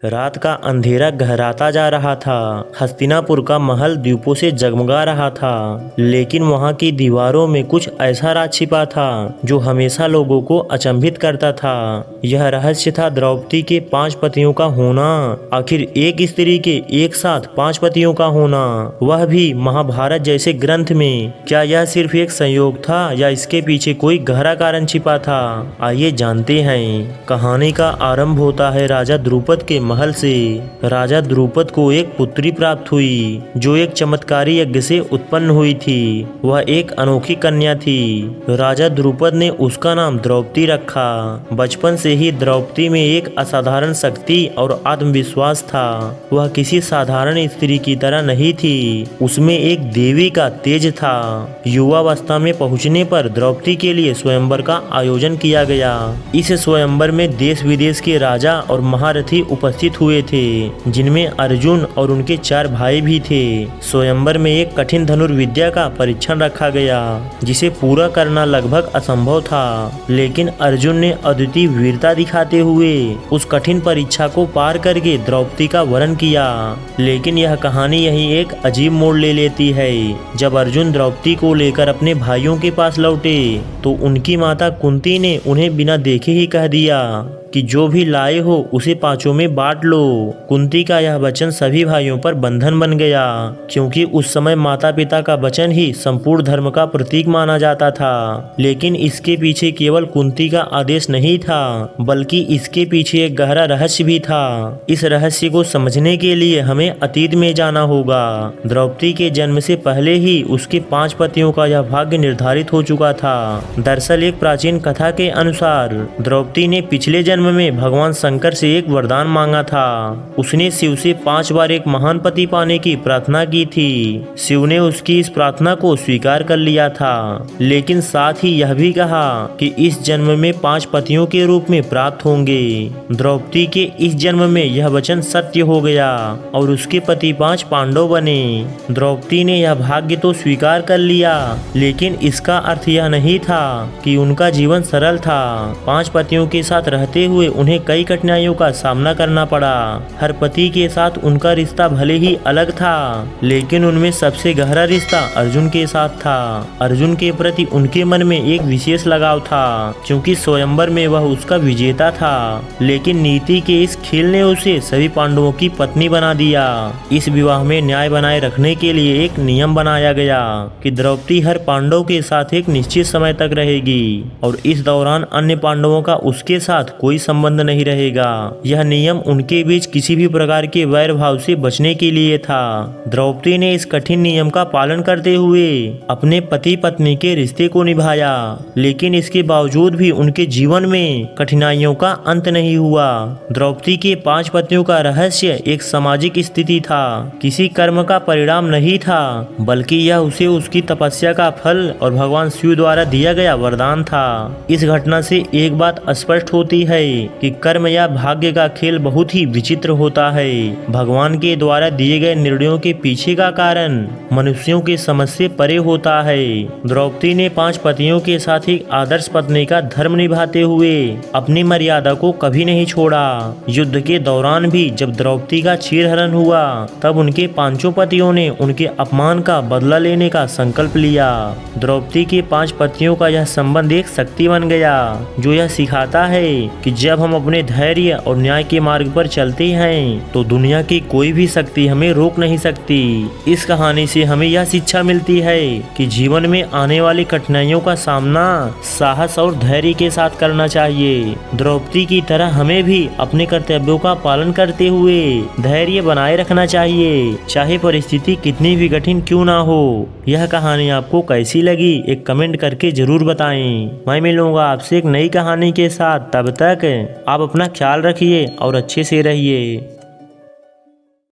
रात का अंधेरा गहराता जा रहा था। हस्तिनापुर का महल दीपों से जगमगा रहा था, लेकिन वहां की दीवारों में कुछ ऐसा राज छिपा था जो हमेशा लोगों को अचंभित करता था। यह रहस्य था द्रौपदी के 5 पतियों का होना। आखिर एक स्त्री के एक साथ 5 पतियों का होना, वह भी महाभारत जैसे ग्रंथ में। क्या यह सिर्फ एक संयोग था या इसके पीछे कोई गहरा कारण छिपा था? आइए जानते हैं। कहानी का आरंभ होता है राजा द्रुपद के महल से। राजा द्रुपद को एक पुत्री प्राप्त हुई जो एक चमत्कारी यज्ञ से उत्पन्न हुई थी। वह एक अनोखी कन्या थी। राजा द्रुपद ने उसका नाम द्रौपदी रखा। बचपन से ही द्रौपदी में एक असाधारण शक्ति और आत्मविश्वास था। वह किसी साधारण स्त्री की तरह नहीं थी, उसमें एक देवी का तेज था। युवावस्था में पहुंचने पर द्रौपदी के लिए स्वयंवर का आयोजन किया गया। इस स्वयंवर में देश विदेश के राजा और महारथी उपस्थित हुए थे, जिनमें अर्जुन और उनके 4 भाई भी थे। स्वयंवर में एक कठिन धनुर्विद्या का परीक्षण रखा गया, जिसे पूरा करना लगभग असंभव था, लेकिन अर्जुन ने अद्वितीय वीरता दिखाते हुए उस कठिन परीक्षा को पार करके द्रौपदी का वरण किया। लेकिन यह कहानी यही एक अजीब मोड़ ले लेती है। जब अर्जुन द्रौपदी को लेकर अपने भाइयों के पास लौटे तो उनकी माता कुंती ने उन्हें बिना देखे ही कह दिया कि जो भी लाए हो उसे 5 में बांट लो। कुंती का यह वचन सभी भाइयों पर बंधन बन गया, क्योंकि उस समय माता पिता का वचन ही संपूर्ण धर्म का प्रतीक माना जाता था। लेकिन इसके पीछे केवल कुंती का आदेश नहीं था, बल्कि इसके पीछे एक गहरा रहस्य भी था। इस रहस्य को समझने के लिए हमें अतीत में जाना होगा। द्रौपदी के जन्म से पहले ही उसके 5 पतियों का यह भाग्य निर्धारित हो चुका था। दरअसल एक प्राचीन कथा के अनुसार द्रौपदी ने पिछले जन्म में भगवान शंकर से एक वरदान मांगा था। उसने शिव से 5 बार एक महान पति पाने की प्रार्थना की थी। शिव ने उसकी इस प्रार्थना को स्वीकार कर लिया था, लेकिन साथ ही यह भी कहा कि इस जन्म में 5 पतियों के रूप में प्राप्त होंगे। द्रौपदी के इस जन्म में यह वचन सत्य हो गया और उसके पति 5 पांडव बने। द्रौपदी ने यह भाग्य तो स्वीकार कर लिया, लेकिन इसका अर्थ यह नहीं था कि उनका जीवन सरल था। 5 पतियों के साथ रहते हुए उन्हें कई कठिनाइयों का सामना करना पड़ा। हर पति के साथ उनका रिश्ता भले ही अलग था, लेकिन उनमें सबसे गहरा रिश्ता अर्जुन के साथ था। अर्जुन के प्रति उनके मन में एक विशेष लगाव था, क्योंकि स्वयंवर में वह उसका विजेता था। लेकिन नीति के इस खेल ने उसे सभी पांडवों की पत्नी बना दिया। इस विवाह में न्याय बनाए रखने के लिए एक नियम बनाया गया कि द्रौपदी हर पांडव के साथ एक निश्चित समय तक रहेगी और इस दौरान अन्य पांडवों का उसके साथ कोई संबंध नहीं रहेगा। यह नियम उनके बीच किसी भी प्रकार के वैर भाव से बचने के लिए था। द्रौपदी ने इस कठिन नियम का पालन करते हुए अपने पति पत्नी के रिश्ते को निभाया, लेकिन इसके बावजूद भी उनके जीवन में कठिनाइयों का अंत नहीं हुआ। द्रौपदी के 5 पतियों का रहस्य एक सामाजिक स्थिति था, किसी कर्म का परिणाम नहीं था, बल्कि यह उसे उसकी तपस्या का फल और भगवान शिव द्वारा दिया गया वरदान था। इस घटना से एक बात स्पष्ट होती है कि कर्म या भाग्य का खेल बहुत ही विचित्र होता है। भगवान के द्वारा दिए गए निर्णयों के पीछे का कारण मनुष्यों के समझ से परे होता है। द्रौपदी ने 5 पतियों के साथ एक आदर्श पत्नी का धर्म निभाते हुए अपनी मर्यादा को कभी नहीं छोड़ा। युद्ध के दौरान भी जब द्रौपदी का चीरहरण हुआ, तब उनके 5 पतियों ने उनके अपमान का बदला लेने का संकल्प लिया। द्रौपदी के 5 पतियों का यह संबंध एक शक्ति बन गया, जो यह सिखाता है कि जब हम अपने धैर्य और न्याय के मार्ग पर चलते हैं तो दुनिया की कोई भी शक्ति हमें रोक नहीं सकती। इस कहानी से हमें यह शिक्षा मिलती है कि जीवन में आने वाली कठिनाइयों का सामना साहस और धैर्य के साथ करना चाहिए। द्रौपदी की तरह हमें भी अपने कर्तव्यों का पालन करते हुए धैर्य बनाए रखना चाहिए, चाहे परिस्थिति कितनी भी कठिन क्यों ना हो। यह कहानी आपको कैसी लगी एक कमेंट करके जरूर बताएं। मैं मिलूंगा आपसे एक नई कहानी के साथ। तब तक आप अपना ख्याल रखिए और अच्छे से रहिए।